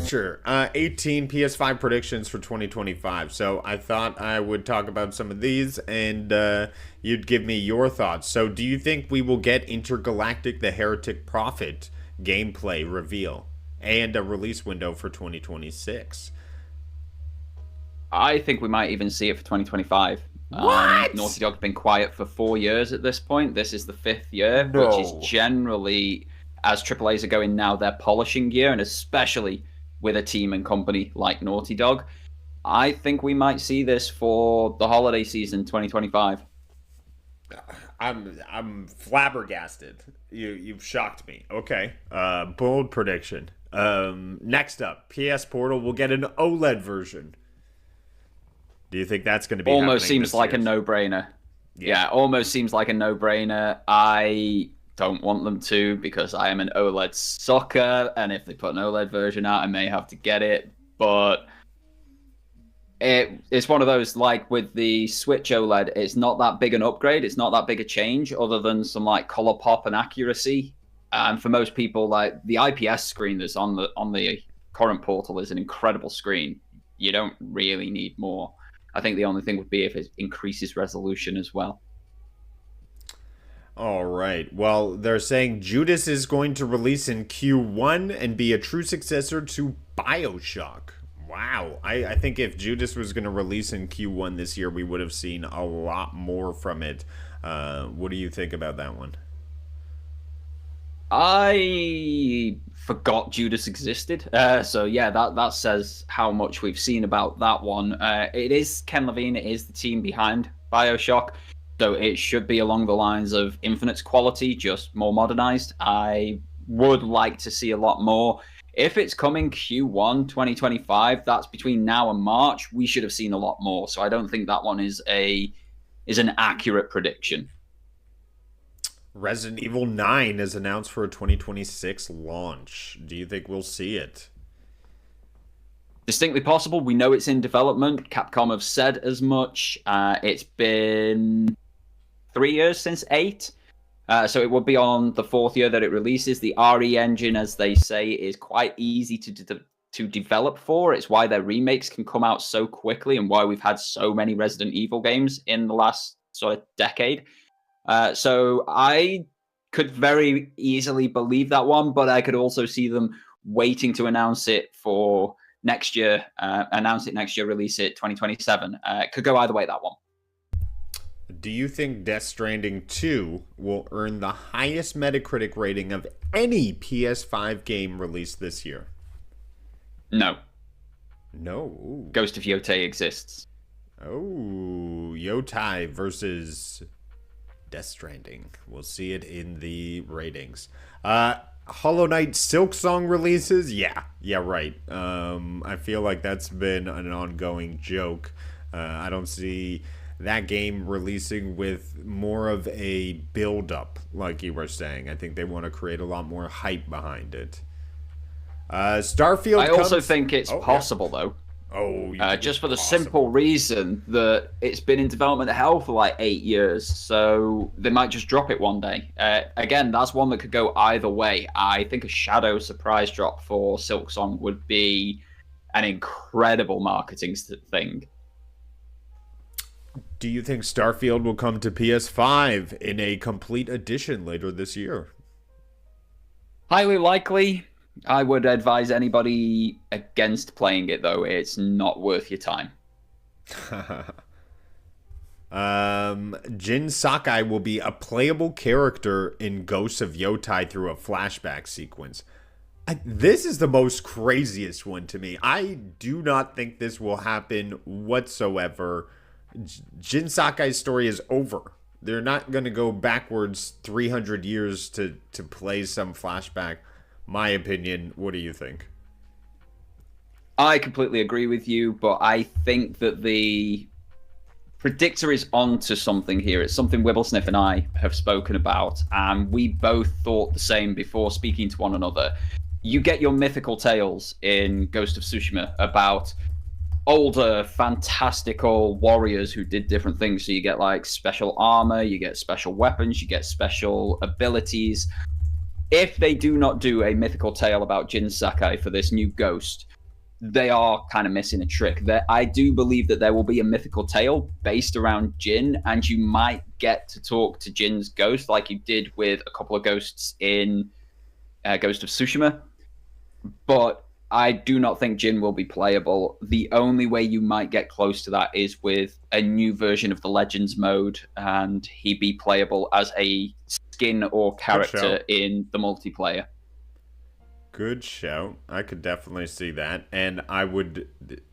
Sure. 18 PS5 predictions for 2025. So I thought I would talk about some of these and you'd give me your thoughts. So do you think we will get Intergalactic the Heretic Prophet gameplay reveal and a release window for 2026? I think we might even see it for 2025. What? Naughty Dog have been quiet for 4 years at this point. This is the 5th year, No. which is generally, as AAAs are going now, their polishing year, and especially with a team and company like Naughty Dog. I think we might see this for the holiday season 2025. I'm flabbergasted. You've shocked me. Okay. Bold prediction. Next up, PS Portal will get an OLED version. Do you think that's going to be almost happening seems like a no-brainer? Yeah, almost seems like a no-brainer. I don't want them to because I am an OLED sucker, and if they put an OLED version out, I may have to get it. But it's one of those, like with the Switch OLED, it's not that big an upgrade. It's not that big a change other than some like color pop and accuracy. And for most people, like the IPS screen that's on the current Portal is an incredible screen. You don't really need more. I think the only thing would be if it increases resolution as well. All right. Well, they're saying Judas is going to release in Q1 and be a true successor to BioShock. Wow. I think if Judas was going to release in Q1 this year, we would have seen a lot more from it. What do you think about that one? I forgot Judas existed. So yeah, that says how much we've seen about that one. It is Ken Levine. It is the team behind BioShock. So it should be along the lines of Infinite's quality, just more modernized. I would like to see a lot more. If it's coming Q1 2025, that's between now and March, we should have seen a lot more. So I don't think that one is an accurate prediction. Resident Evil 9 is announced for a 2026 launch. Do you think we'll see it? Distinctly possible. We know it's in development. Capcom have said as much. It's been 3 years since 8. So it would be on the 4th year that it releases. The RE engine, as they say, is quite easy to develop for. It's why their remakes can come out so quickly and why we've had so many Resident Evil games in the last sort of decade. So I could very easily believe that one, but I could also see them waiting to announce it for next year, release it 2027. It could go either way, that one. Do you think Death Stranding 2 will earn the highest Metacritic rating of any PS5 game released this year? No. No. Ghost of Yotei exists. Oh, Yotei versus Death Stranding. We'll see it in the ratings. Hollow Knight Silksong releases? Yeah, right. I feel like that's been an ongoing joke. I don't see that game releasing with more of a build-up, like you were saying. I think they want to create a lot more hype behind it. Starfield I also think it's possible, though. Oh, just for the simple reason that it's been in development hell for like 8 years, so they might just drop it one day. Again, that's one that could go either way. I think a shadow surprise drop for Silksong would be an incredible marketing thing. Do you think Starfield will come to PS5 in a complete edition later this year? Highly likely. I would advise anybody against playing it, though. It's not worth your time. Jin Sakai will be a playable character in Ghosts of Yotei through a flashback sequence. This is the most craziest one to me. I do not think this will happen whatsoever. Jin Sakai's story is over. They're not going to go backwards 300 years to play some flashback. My opinion. What do you think? I completely agree with you, but I think that the predictor is onto something here. It's something Wibblesniff and I have spoken about, and we both thought the same before speaking to one another. You get your mythical tales in Ghost of Tsushima about older, fantastical warriors who did different things. So you get like special armor, you get special weapons, you get special abilities. If they do not do a mythical tale about Jin Sakai for this new Ghost, they are kind of missing a trick. I do believe that there will be a mythical tale based around Jin, and you might get to talk to Jin's ghost like you did with a couple of ghosts in Ghost of Tsushima. But I do not think Jin will be playable. The only way you might get close to that is with a new version of the Legends mode, and he be playable as a skin or character in the multiplayer. Good shout. I could definitely see that. And I would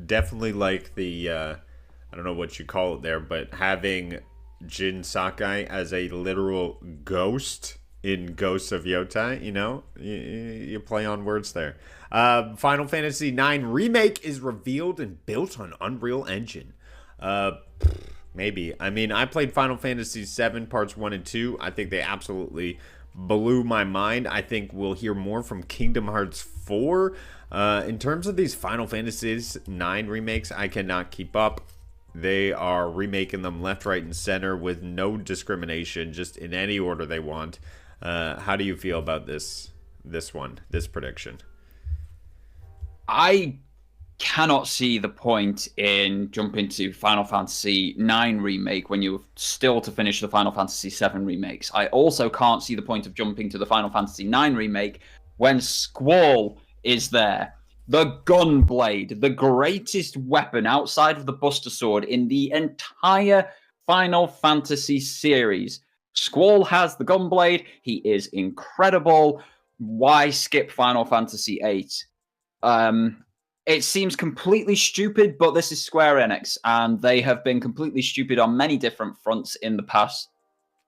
definitely like the, I don't know what you call it there, but having Jin Sakai as a literal ghost in Ghosts of Yotai, you know? You play on words there. Final Fantasy IX Remake is revealed and built on Unreal Engine. Maybe. I mean, I played Final Fantasy VII Parts 1 and 2. I think they absolutely blew my mind. I think we'll hear more from Kingdom Hearts 4. In terms of these Final Fantasies 9 remakes, I cannot keep up. They are remaking them left, right, and center with no discrimination, just in any order they want. How do you feel about this prediction? I cannot see the point in jumping to Final Fantasy IX Remake when you're still to finish the Final Fantasy VII remakes. I also can't see the point of jumping to the Final Fantasy IX Remake when Squall is there. The Gunblade, the greatest weapon outside of the Buster Sword in the entire Final Fantasy series. Squall has the Gunblade. He is incredible. Why skip Final Fantasy VIII? It seems completely stupid, but this is Square Enix, and they have been completely stupid on many different fronts in the past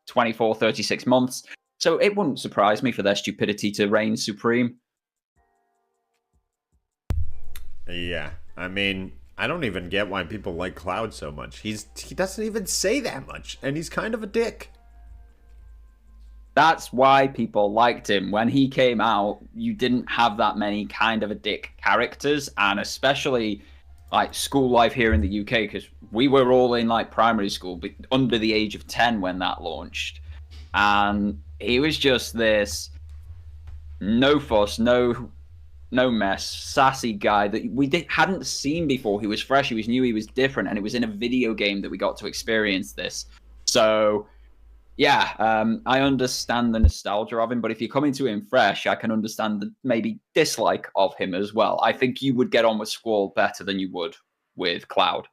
24, 36 months. So it wouldn't surprise me for their stupidity to reign supreme. Yeah, I mean, I don't even get why people like Cloud so much. He doesn't even say that much, and he's kind of a dick. That's why people liked him. When he came out, you didn't have that many kind of a dick characters, and especially like school life here in the UK, because we were all in like primary school, but under the age of 10 when that launched. And he was just this no fuss, no mess, sassy guy that we hadn't seen before. He was fresh, he was new, he was different, and it was in a video game that we got to experience this. So yeah, I understand the nostalgia of him, but if you're coming to him fresh, I can understand the maybe dislike of him as well. I think you would get on with Squall better than you would with Cloud.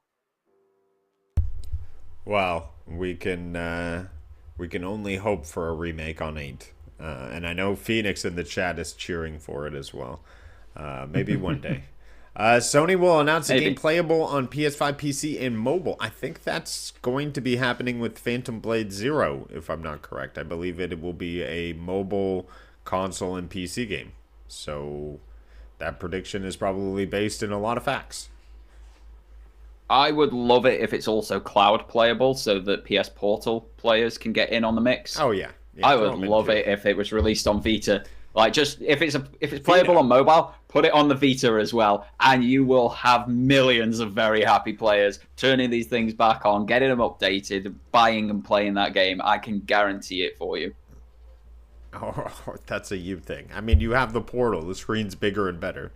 Well, we can only hope for a remake on 8. And I know Phoenix in the chat is cheering for it as well. Maybe one day. Sony will announce a game playable on PS5, PC, and mobile. I think that's going to be happening with Phantom Blade Zero, if I'm not correct. I believe it will be a mobile, console, and PC game. So that prediction is probably based in a lot of facts. I would love it if it's also cloud playable so that PS Portal players can get in on the mix. Oh, yeah. I would love it if it was released on Vita. Like, just if it's playable on mobile, put it on the Vita as well, and you will have millions of very happy players turning these things back on, getting them updated, buying and playing that game. I can guarantee it for you. Oh, that's a you thing. I mean, you have the Portal. The screen's bigger and better.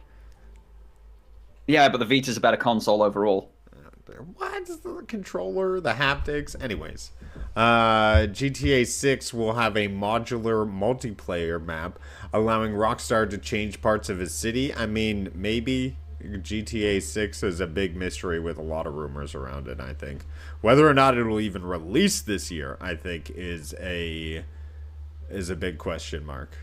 Yeah, but the Vita's a better console overall. What? The controller, the haptics. Anyways, GTA 6 will have a modular multiplayer map, allowing Rockstar to change parts of his city. I mean, maybe GTA 6 is a big mystery with a lot of rumors around it, I think. Whether or not it will even release this year, I think, is a big question mark.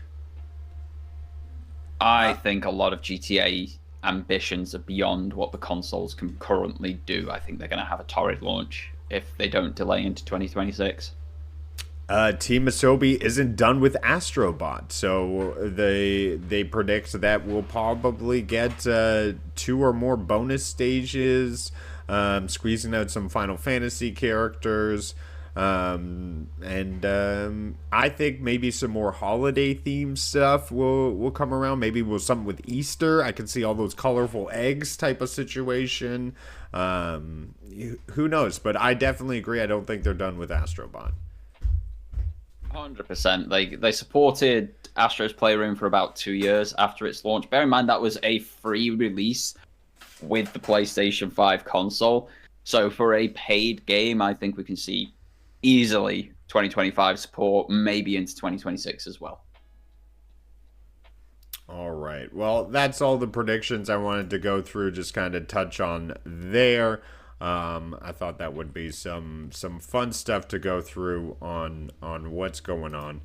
I think a lot of GTA ambitions are beyond what the consoles can currently do. I think they're going to have a torrid launch if they don't delay into 2026. Team Asobi isn't done with Astrobot, so they predict that we'll probably get 2 or more bonus stages, squeezing out some Final Fantasy characters, and I think maybe some more holiday themed stuff will come around. Maybe something with Easter. I can see all those colorful eggs type of situation. Who knows? But I definitely agree. I don't think they're done with Astrobot. 100%. They supported Astro's Playroom for about 2 years after its launch. Bear in mind that was a free release with the PlayStation 5 console. So for a paid game, I think we can see easily 2025 support, maybe into 2026 as well. All right. Well, that's all the predictions I wanted to go through, just kind of touch on there. I thought that would be some fun stuff to go through on what's going on.